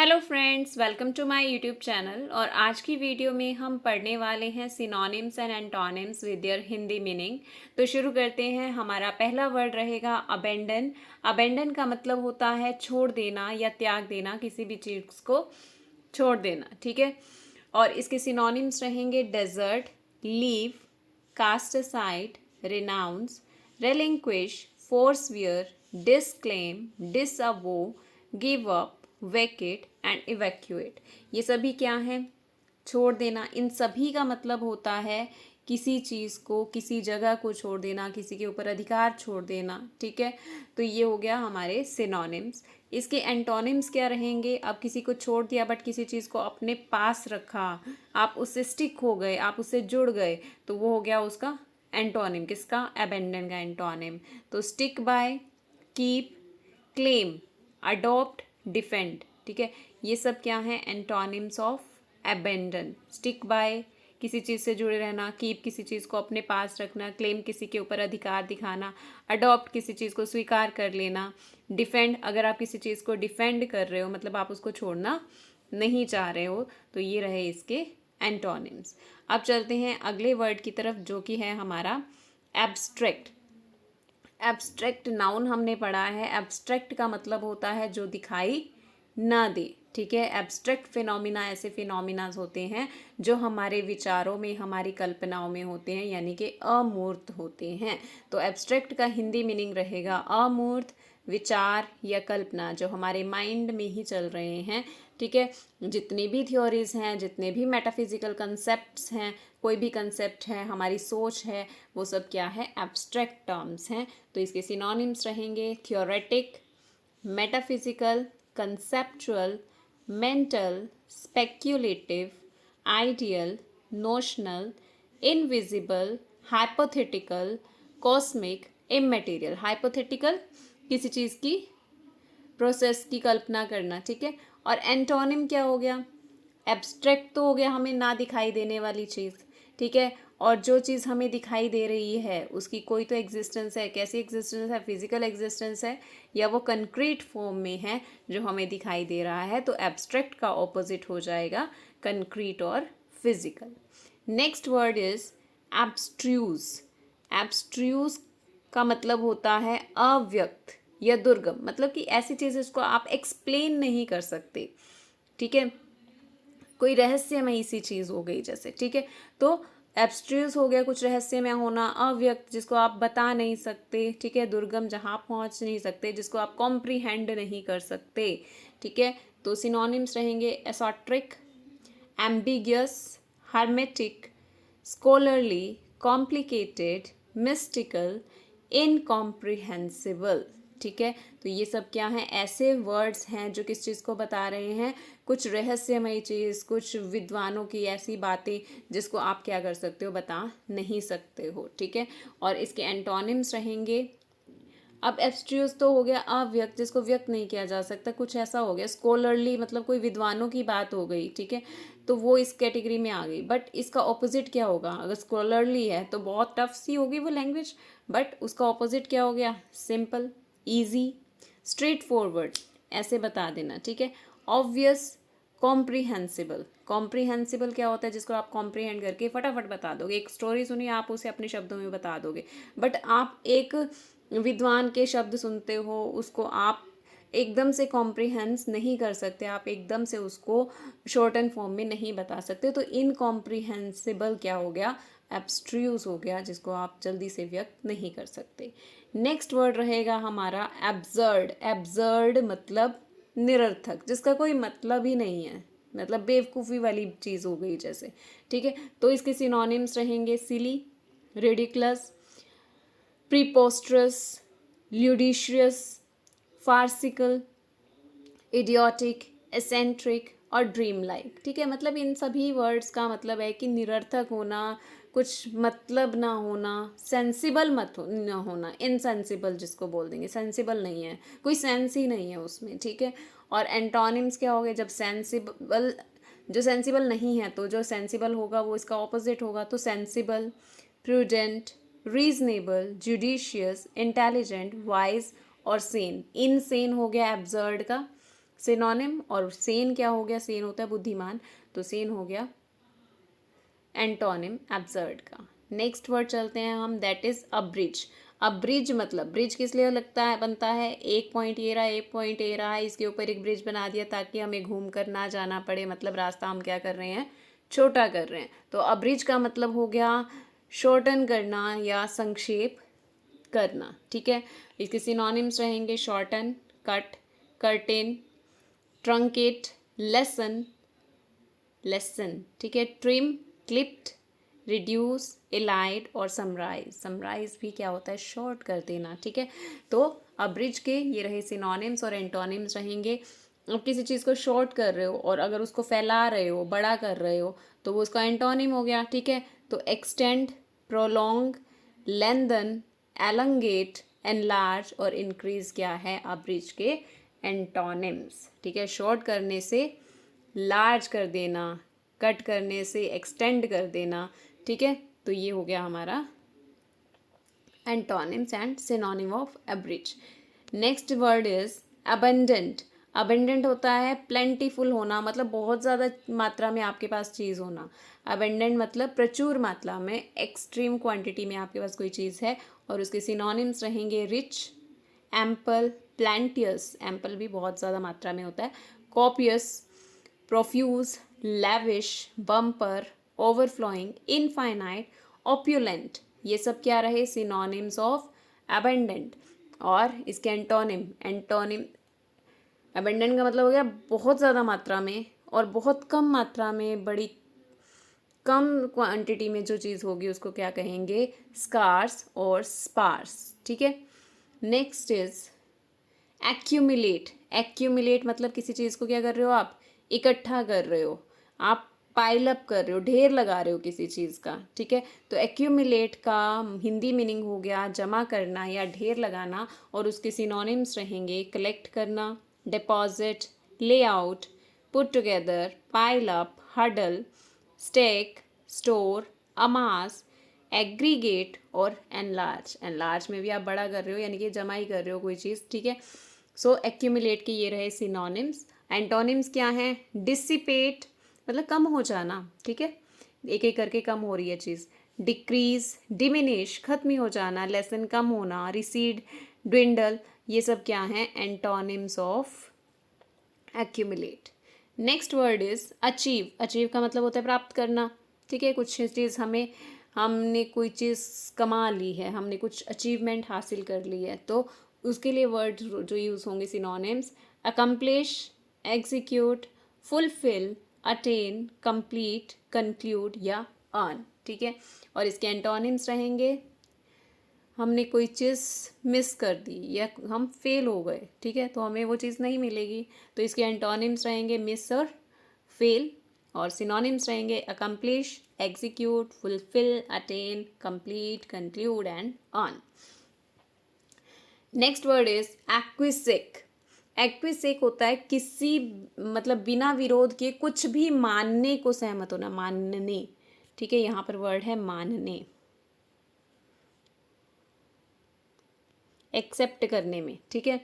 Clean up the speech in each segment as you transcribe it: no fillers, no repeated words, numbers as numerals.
Hello friends, welcome to my YouTube channel. और आज की वीडियो में हम पढ़ने वाले हैं synonyms and antonyms with their Hindi meaning. तो शुरू करते हैं। हमारा पहला वर्ड रहेगा अबेंडन। अबेंडन का मतलब होता है छोड़ देना या त्याग देना, किसी भी चीज़ को छोड़ देना, ठीक है। और इसके सिनोनिम्स रहेंगे desert, leave, cast aside, renounce, relinquish, forswear, disclaim, disavow, give up, vacate and evacuate। ये सभी क्या हैं? छोड़ देना। इन सभी का मतलब होता है किसी चीज़ को, किसी जगह को छोड़ देना, किसी के ऊपर अधिकार छोड़ देना, ठीक है। तो ये हो गया हमारे सिनोनिम्स। इसके एंटोनिम्स क्या रहेंगे? आप किसी को छोड़ दिया बट किसी चीज़ को अपने पास रखा, आप उससे स्टिक हो गए, आप उससे जुड़ गए, तो वो हो गया उसका एंटोनिम। किसका? अबेंडन का एंटोनिम। तो stick by, keep, claim, adopt, defend, ठीक है। ये सब क्या है? Antonyms of abandon. Stick by, किसी चीज़ से जुड़े रहना, कीप, किसी चीज़ को अपने पास रखना, क्लेम, किसी के ऊपर अधिकार दिखाना, अडॉप्ट, किसी चीज़ को स्वीकार कर लेना, डिफेंड, अगर आप किसी चीज़ को डिफेंड कर रहे हो मतलब आप उसको छोड़ना नहीं चाह रहे हो, तो ये रहे इसके एंटोनिम्स। अब चलते हैं अगले वर्ड की तरफ जो कि है हमारा एब्स्ट्रैक्ट। एब्स्ट्रैक्ट नाउन हमने पढ़ा है। एब्स्ट्रैक्ट का मतलब होता है जो दिखाई ना दे, ठीक है। एब्स्ट्रैक्ट फिनोमिना ऐसे फिनोमिनाज होते हैं जो हमारे विचारों में, हमारी कल्पनाओं में होते हैं, यानी कि अमूर्त होते हैं। तो एब्स्ट्रैक्ट का हिंदी मीनिंग रहेगा अमूर्त, विचार या कल्पना जो हमारे माइंड में ही चल रहे हैं, ठीक है। जितनी भी थ्योरीज हैं, जितने भी मेटाफिजिकल कंसेप्ट्स हैं, कोई भी कंसेप्ट है, हमारी सोच है, वो सब क्या है? एब्स्ट्रैक्ट टर्म्स हैं। तो इसके सिनोनिम्स रहेंगे थियोरेटिक, metaphysical, conceptual, mental, speculative, ideal, notional, invisible, hypothetical, cosmic, इमैटेरियल। Hypothetical, किसी चीज़ की प्रोसेस की कल्पना करना, ठीक है। और एंटोनिम क्या हो गया? एब्स्ट्रैक्ट तो हो गया हमें ना दिखाई देने वाली चीज़, ठीक है। और जो चीज़ हमें दिखाई दे रही है उसकी कोई तो एग्जिस्टेंस है। कैसी एग्जिस्टेंस है? फिजिकल एग्जिस्टेंस है या वो कंक्रीट फॉर्म में है जो हमें दिखाई दे रहा है। तो एब्स्ट्रैक्ट का ऑपोजिट हो जाएगा कंक्रीट और फिजिकल। Next word is एब्स्ट्रूज। एब्स्ट्रूज का मतलब होता है अव्यक्त या दुर्गम, मतलब कि ऐसी चीज़ जिसको आप एक्सप्लेन नहीं कर सकते, ठीक है। कोई रहस्यमयी सी चीज़ हो गई जैसे, ठीक है। तो एब्स्ट्रूज हो गया कुछ रहस्यमय होना, अव्यक्त जिसको आप बता नहीं सकते, ठीक है। दुर्गम जहाँ आप पहुँच नहीं सकते, जिसको आप कॉम्प्रीहेंड नहीं कर सकते, ठीक है। तो सिनोनिम्स रहेंगे एसोट्रिक, ambiguous, hermetic, scholarly, complicated, mystical, incomprehensible, ठीक है। तो ये सब क्या हैं? ऐसे वर्ड्स हैं जो किस चीज़ को बता रहे हैं? कुछ रहस्यमय चीज़, कुछ विद्वानों की ऐसी बातें जिसको आप क्या कर सकते हो? बता नहीं सकते हो, ठीक है। और इसके एंटोनिम्स रहेंगे। अब एब्स्ट्रूज तो हो गया अव्यक्त, जिसको व्यक्त नहीं किया जा सकता, कुछ ऐसा हो गया। स्कॉलरली मतलब कोई विद्वानों की बात हो गई, ठीक है। तो वो इस कैटेगरी में आ गई। बट इसका ऑपोजिट क्या होगा? अगर स्कॉलरली है तो बहुत टफ सी होगी वो लैंग्वेज, बट उसका ऑपोजिट क्या हो गया? सिंपल, ईजी, स्ट्रेट फॉरवर्ड, ऐसे बता देना, ठीक है। ऑब्वियस, कॉम्प्रीहेंसिबल। कॉम्प्रीहेंसिबल क्या होता है? जिसको आप कॉम्प्रीहेंड करके फटाफट बता दोगे। एक स्टोरी सुनिए, आप उसे अपने शब्दों में बता दोगे। बट आप एक विद्वान के शब्द सुनते हो, उसको आप एकदम से कॉम्प्रीहेंस नहीं कर सकते, आप एकदम से उसको शॉर्ट एंड फॉर्म में नहीं बता सकते। तो इनकॉम्प्रीहेंसिबल क्या हो गया? एब्स्ट्रूज हो गया, जिसको आप जल्दी से व्यक्त नहीं कर सकते। नेक्स्ट वर्ड रहेगा हमारा एब्सर्ड। एब्सर्ड मतलब निरर्थक, जिसका कोई मतलब ही नहीं है, मतलब बेवकूफ़ी वाली चीज़ हो गई जैसे, ठीक है। तो इसके सिनोनिम्स रहेंगे सिली, रिडिकुलस, प्रीपोस्ट्रस, ल्यूडिशियस, फार्सिकल, इडियोटिक, एसेंट्रिक और ड्रीम लाइक, ठीक है। मतलब इन सभी वर्ड्स का मतलब है कि निरर्थक होना, कुछ मतलब ना होना, सेंसिबल मत ना होना, इनसेंसिबल जिसको बोल देंगे, सेंसिबल नहीं है, कोई सेंस ही नहीं है उसमें, ठीक है। और एंटोनिम्स क्या हो गए? जब सेंसिबल, जो सेंसिबल नहीं है तो जो सेंसिबल होगा वो इसका ऑपोजिट होगा। तो sensible, prudent, reasonable, judicious, intelligent, wise और सेन। इनसेन हो गया एब्सर्ड का, सिनोनिम। और सेन क्या हो गया, सेन होता है बुद्धिमान, तो सेन हो गया एंटोनिम एब्सर्ड का। नेक्स्ट वर्ड चलते हैं हम, दैट इज अब्रिज। अब्रिज मतलब, ब्रिज किस लिए लगता है, बनता है, एक पॉइंट ये रहा, एक पॉइंट ये रहा है, इसके ऊपर एक ब्रिज बना दिया ताकि हमें घूम कर ना जाना पड़े, मतलब रास्ता हम क्या कर रहे हैं, छोटा कर रहे हैं। तो अब्रिज का मतलब हो गया शॉर्टन करना या संक्षेप करना, ठीक है। इसके सिनोनिम्स रहेंगे shorten, cut, curtain, truncate, lesson, lesson, ठीक है, ट्रिम, क्लिप्ड, रिड्यूस, एलाइड और समराइज। समराइज भी क्या होता है, शॉर्ट कर देना, ठीक है। तो अब्रिज के ये रहे सिनोनिम्स और एंटोनिम्स रहेंगे। अब किसी चीज़ को शॉर्ट कर रहे हो और अगर उसको फैला रहे हो, बड़ा कर रहे हो, तो वो उसका एंटोनिम हो गया, ठीक है। तो एक्सटेंड, प्रोलॉन्ग, लेंथन, एलंगेट, एनलार्ज और इंक्रीज क्या है अब्रिज के एंटोनिम्स, ठीक है। शॉर्ट करने से लार्ज कर देना, कट करने से एक्सटेंड कर देना, ठीक है। तो ये हो गया हमारा antonyms and synonym of abridge. Next word is abundant. Abundant होता है प्लेंटीफुल होना, मतलब बहुत ज़्यादा मात्रा में आपके पास चीज़ होना। अबंडेंट मतलब प्रचुर मात्रा में, एक्सट्रीम क्वांटिटी में आपके पास कोई चीज़ है। और उसके सिनोनिम्स रहेंगे रिच, एम्पल, प्लेंटियस, एम्पल भी बहुत ज़्यादा मात्रा में होता है, copious, profuse, lavish, bumper, overflowing, infinite, ऑप्यूलेंट। ये सब क्या रहे, सिनोनिम्स ऑफ अबंडेंट। और इसके एंटोनिम, एंटोनिम अबंडेंट का मतलब हो गया बहुत ज़्यादा मात्रा में, और बहुत कम मात्रा में, बड़ी कम क्वांटिटी में जो चीज़ होगी उसको क्या कहेंगे, स्कार्स और स्पार्स, ठीक है। Next is accumulate. एक्यूमुलेट मतलब किसी चीज़ को क्या कर रहे हो आप, इकट्ठा कर रहे हो, आप पाइल अप कर रहे हो, ढेर लगा रहे हो किसी चीज़ का, ठीक है। तो एक्यूमुलेट का हिंदी मीनिंग हो गया जमा करना या ढेर लगाना। और उसके सिनोनिम्स रहेंगे कलेक्ट करना, deposit, layout, put together, pile up, huddle, stake, store, अमास, aggregate और एनलार्ज। एनलार्ज में भी आप बड़ा कर रहे हो, यानी कि जमा ही कर रहे हो कोई चीज़, ठीक है। सो एक्यूमुलेट के ये रहे सिनोनिम्स। एंटोनिम्स क्या हैं, डिसिपेट मतलब कम हो जाना, ठीक है, एक एक करके कम हो रही है चीज़। डिक्रीज, डिमिनिश खत्म ही हो जाना, लेसन कम होना, रिसीड, ड्विंडल, ये सब क्या हैं, antonyms of accumulate. Next word is achieve. Achieve का मतलब होता है प्राप्त करना, ठीक है। कुछ चीज़ हमने कोई चीज़ कमा ली है, हमने कुछ अचीवमेंट हासिल कर ली है, तो उसके लिए वर्ड जो यूज़ होंगे synonyms, accomplish, execute, fulfil, attain, complete, conclude या अर्न, ठीक है। और इसके एंटोनिम्स रहेंगे, हमने कोई चीज़ मिस कर दी या हम फेल हो गए, ठीक है, तो हमें वो चीज़ नहीं मिलेगी। तो इसके एंटोनिम्स रहेंगे मिस और फेल। और सिनोनिम्स रहेंगे accomplish, execute, fulfil, attain, complete, conclude and earn. Next word is एक्विजिक। एक्विजिक होता है किसी मतलब बिना विरोध के कुछ भी मानने को सहमत होना, मानने, ठीक है। यहाँ पर वर्ड है मानने, एक्सेप्ट करने में, ठीक है,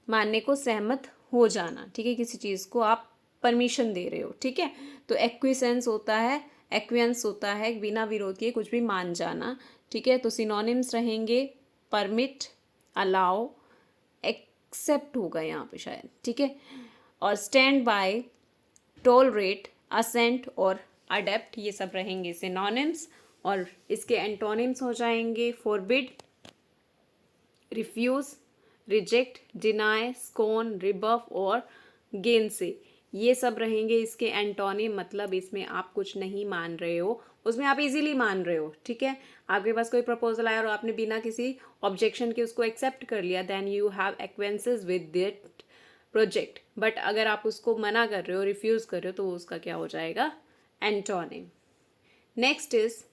मानने को सहमत हो जाना, ठीक है, किसी चीज़ को आप परमिशन दे रहे हो, ठीक है। तो एक्विसेंस होता है, एक्वियंस होता है बिना विरोध के कुछ भी मान जाना, ठीक है। तो सिनोनिम्स रहेंगे परमिट, अलाउ, एक्सेप्ट होगा यहाँ पे शायद, ठीक है। और स्टैंड बाय, टॉलरेट, असेंट और अडेप्ट, ये सब रहेंगे सिनोनिम्स। और इसके एंटोनिम्स हो जाएंगे फॉरबिड, रिफ्यूज़, रिजेक्ट, डिनाई, स्कोन, रिबफ और गेन से, ये सब रहेंगे इसके एंटोनिम। मतलब इसमें आप कुछ नहीं मान रहे हो, उसमें आप इजीली मान रहे हो, ठीक है। आपके पास कोई प्रपोजल आया और आपने बिना किसी ऑब्जेक्शन के उसको एक्सेप्ट कर लिया, then you have एक्वेंसेस with that project. But अगर आप उसको मना कर रहे हो, रिफ्यूज़ कर रहे हो, तो उसका क्या हो जाएगा, antonym. Next is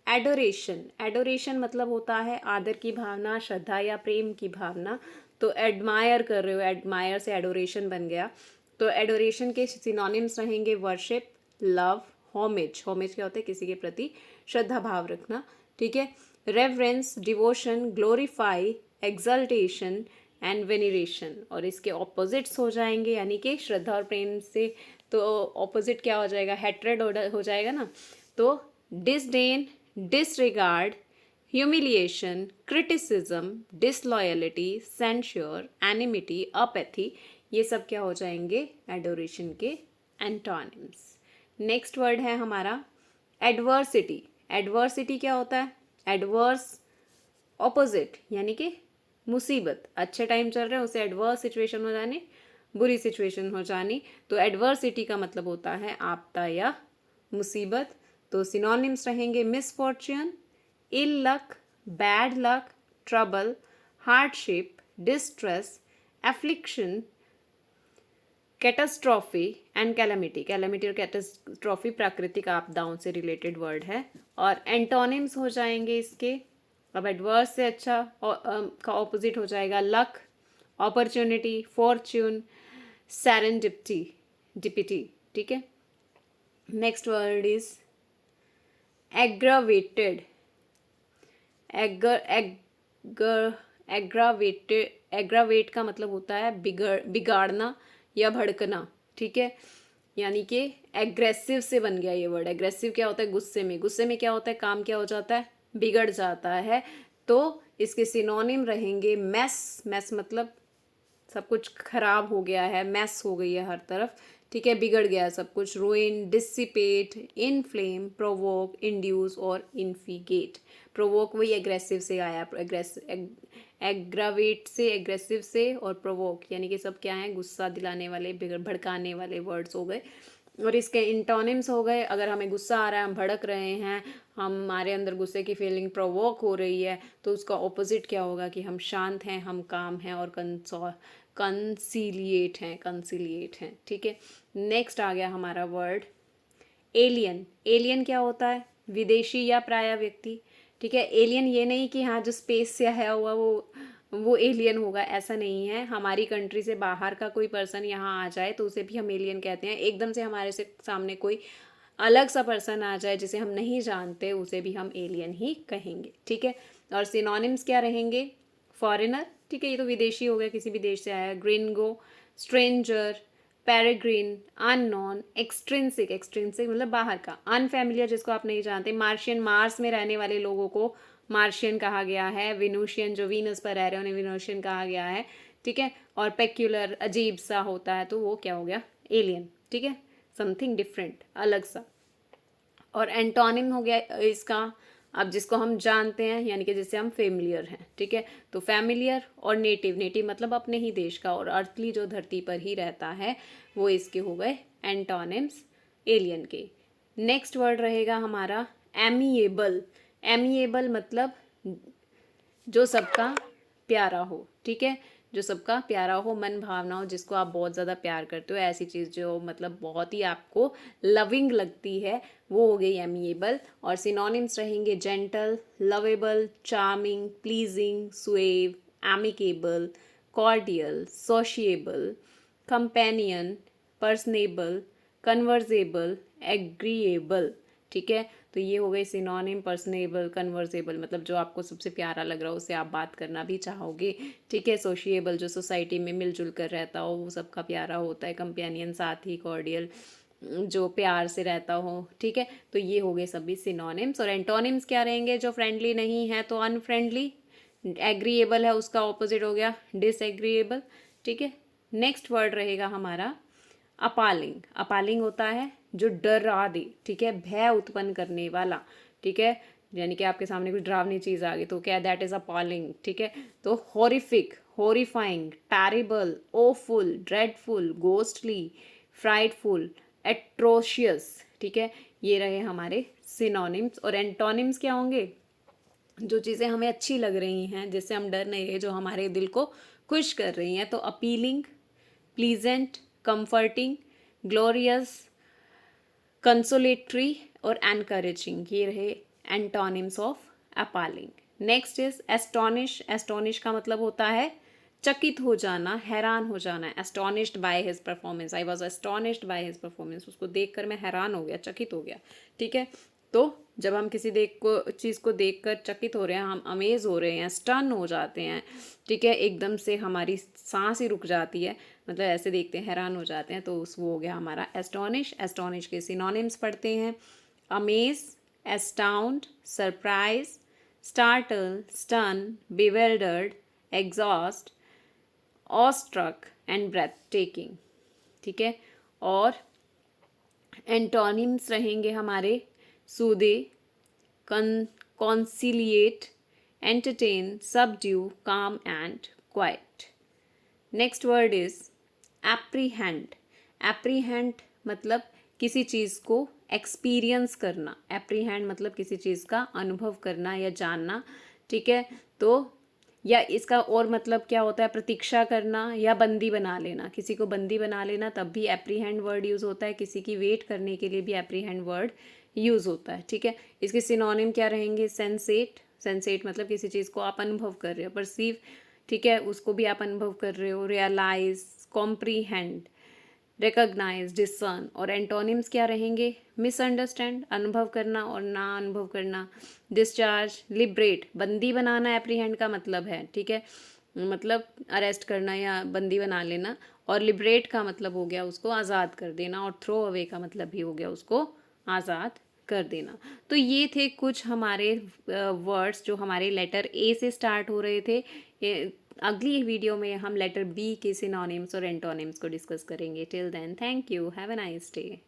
adoration. Adoration मतलब होता है आदर की भावना, श्रद्धा या प्रेम की भावना। तो एडमायर कर रहे हो, एडमायर से एडोरेशन बन गया। तो एडोरेशन के सिनोनिम्स रहेंगे वर्शिप, लव, होमेज। होमेज क्या होता है, किसी के प्रति श्रद्धा भाव रखना, ठीक है। Reverence, devotion, glorify, exaltation, and veneration, और इसके ऑपोजिट्स हो जाएंगे यानी कि श्रद्धा और प्रेम से तो ऑपोजिट क्या हो जाएगा, हेट्रेड हो जाएगा ना। तो disdain, disregard, humiliation, criticism, disloyalty, censure, एनिमिटी, apathy, ये सब क्या हो जाएंगे एडोरेशन के एंटोनिम्स। नेक्स्ट वर्ड है हमारा एडवर्सिटी। एडवर्सिटी क्या होता है, एडवर्स ऑपोजिट यानी कि मुसीबत, अच्छे टाइम चल रहे हैं उसे एडवर्स सिचुएशन हो जानी, बुरी सिचुएशन हो जानी। तो एडवर्सिटी का मतलब होता है आपदा या मुसीबत। तो सिनोनिम्स रहेंगे misfortune, ill luck, bad luck, trouble, hardship, distress, affliction, catastrophe and calamity. Calamity और कैटास्ट्रॉफी प्राकृतिक आपदाओं से रिलेटेड वर्ड है। और एंटोनिम्स हो जाएंगे इसके, अब एडवर्स से अच्छा का ऑपोजिट हो जाएगा luck, opportunity, Fortune, serendipity, DPT, ठीक है। Next word is aggravated. Aggravate का मतलब होता है बिगाड़ना या भड़कना, ठीक है। यानी कि एग्रेसिव से बन गया ये वर्ड। एग्रेसिव क्या होता है, गुस्से में, गुस्से में क्या होता है, काम क्या हो जाता है, बिगड़ जाता है। तो इसके सिनोनिम रहेंगे मेस। मेस मतलब सब कुछ खराब हो गया है, मैस हो गई है हर तरफ, ठीक है, बिगड़ गया है सब कुछ। रूइन, डिसिपेट, इनफ्लेम, प्रोवोक, इंड्यूस और इन्फिगेट। प्रोवोक वही एग्रेसिव से आया, एग्रावेट से, एग्रेसिव से, और प्रोवोक यानी कि सब क्या है, गुस्सा दिलाने वाले, भड़काने वाले वर्ड्स हो गए। और इसके इंटोनिम्स हो गए, अगर हमें गुस्सा आ रहा है, हम भड़क रहे हैं, हमारे अंदर गुस्से की फीलिंग प्रोवोक हो रही है, तो उसका ऑपोजिट क्या होगा कि हम शांत हैं, हम काम हैं और कंसीलिएट हैं, ठीक है। नेक्स्ट आ गया हमारा वर्ड एलियन। एलियन क्या होता है, विदेशी या पराया व्यक्ति, ठीक है। एलियन ये नहीं कि हाँ जो स्पेस से आया हुआ वो एलियन होगा, ऐसा नहीं है। हमारी कंट्री से बाहर का कोई पर्सन यहाँ आ जाए तो उसे भी हम एलियन कहते हैं। एकदम से हमारे से सामने कोई अलग सा पर्सन आ जाए जिसे हम नहीं जानते, उसे भी हम एलियन ही कहेंगे, ठीक है। और सिनोनिम्स क्या रहेंगे, फॉरेनर, ठीक है, ये तो विदेशी हो गया, किसी भी देश से आया। ग्रिंगो, stranger, peregrine, unknown, extrinsic, extrinsic मतलब बाहर का, अनफैमिलियर जिसको आप नहीं जानते, मार्शियन, मार्स में रहने वाले लोगों को मार्शियन कहा गया है, विनूशियन जो वीनस पर रह रहे हैं उन्हें विनूशियन कहा गया है, ठीक है। और पेक्यूलर अजीब सा होता है तो वो क्या हो गया, एलियन, ठीक है, समथिंग डिफरेंट, अलग सा। और एंटोनिम हो गया इसका, अब जिसको हम जानते हैं यानी कि जिससे हम फेमिलियर हैं, ठीक है। तो फैमिलियर और नेटिव, नेटिव मतलब अपने ही देश का, और अर्थली जो धरती पर ही रहता है, वो इसके हो गए एंटोनिम्स एलियन के। नेक्स्ट वर्ड रहेगा हमारा एमिएबल। एमिएबल मतलब जो सबका प्यारा हो, ठीक है, जो सबका प्यारा हो, मन भावना हो, जिसको आप बहुत ज़्यादा प्यार करते हो, ऐसी चीज़ जो मतलब बहुत ही आपको लविंग लगती है, वो हो गई एमिएबल। और सिनोनिम्स रहेंगे gentle, lovable, charming, pleasing, सुएव, amicable, cordial, sociable, companion, personable, कन्वर्जेबल, agreeable, ठीक है। तो ये हो गए सिनोनिम, पर्सनेबल, कन्वर्सेबल मतलब जो आपको सबसे प्यारा लग रहा हो, उससे आप बात करना भी चाहोगे, ठीक है। सोशिएबल जो सोसाइटी में मिलजुल कर रहता हो, वो सबका प्यारा होता है। कंपेनियन साथी, कॉर्डियल जो प्यार से रहता हो, ठीक है। तो ये हो गए सभी सिनोनिम्स। और एंटोनिम्स क्या रहेंगे, जो फ्रेंडली नहीं है तो अनफ्रेंडली, एग्रीएबल है उसका ऑपोजिट हो गया डिसएग्रीएबल, ठीक है। नेक्स्ट वर्ड रहेगा हमारा अपालिंग। अपालिंग होता है जो डरा दे, ठीक है, भय उत्पन्न करने वाला, ठीक है, यानी कि आपके सामने कुछ डरावनी चीज़ आ गई तो क्या, दैट इज़ अपालिंग, ठीक है। तो horrific, horrifying, terrible, awful, dreadful, ghostly, frightful, atrocious, ठीक है। ये रहे हमारे सिनोनिम्स। और एंटोनिम्स क्या होंगे, जो चीज़ें हमें अच्छी लग रही हैं, जिससे हम डर नहीं रहे, जो हमारे दिल को खुश कर रही हैं। तो अपीलिंग, प्लीजेंट, कंफर्टिंग, ग्लोरियस, कंसोलेटरी और एनकरेजिंग, ये रहे antonyms of अपालिंग। Next is astonish. Astonish का मतलब होता है चकित हो जाना, हैरान हो जाना। Astonished by his performance, I was astonished by his performance, उसको देखकर मैं हैरान हो गया, चकित हो गया, ठीक है। तो जब हम किसी चीज़ को देखकर चकित हो रहे हैं, हम अमेज हो रहे हैं, स्टन हो जाते हैं, ठीक है, एकदम से हमारी सांस ही रुक जाती है, मतलब ऐसे देखते हैं हैरान हो जाते हैं, तो उस वो हो गया हमारा एस्टोनिश। एस्टोनिश के सिनोनिम्स पढ़ते हैं, amaze, astound, surprise, startle, stun, bewildered, exhaust, awestruck and breathtaking, ठीक है। और एंटोनिम्स रहेंगे हमारे soothe, conciliate, entertain, subdue, calm and quiet. Next word is apprehend. Apprehend मतलब किसी चीज़ को एक्सपीरियंस करना, एप्रीहेंड मतलब किसी चीज़ का अनुभव करना या जानना, ठीक है। तो या इसका और मतलब क्या होता है, प्रतीक्षा करना या बंदी बना लेना, किसी को बंदी बना लेना तब भी एप्रीहेंड वर्ड यूज़ होता है, किसी की वेट करने के लिए भी एप्रीहेंड वर्ड यूज़ होता है, ठीक है। इसके सिनोनिम क्या रहेंगे, सेंसेट। सेंसेट मतलब किसी चीज़ को आप अनुभव कर रहे हो, परसीव, ठीक है, उसको भी आप अनुभव कर रहे हो। Realise, comprehend, recognise, discern. और एंटोनिम्स क्या रहेंगे, मिसअंडरस्टैंड, अनुभव करना और ना अनुभव करना। डिस्चार्ज, लिबरेट, बंदी बनाना एप्रीहेंड का मतलब है, ठीक है, मतलब अरेस्ट करना या बंदी बना लेना। और लिबरेट का मतलब हो गया उसको आज़ाद कर देना, और थ्रो अवे का मतलब भी हो गया उसको आज़ाद कर देना। तो ये थे कुछ हमारे वर्ड्स जो हमारे लेटर ए से स्टार्ट हो रहे थे। अगली वीडियो में हम लेटर बी के सिनोनिम्स और एंटोनिम्स को डिस्कस करेंगे। Till then, thank you, have a nice day.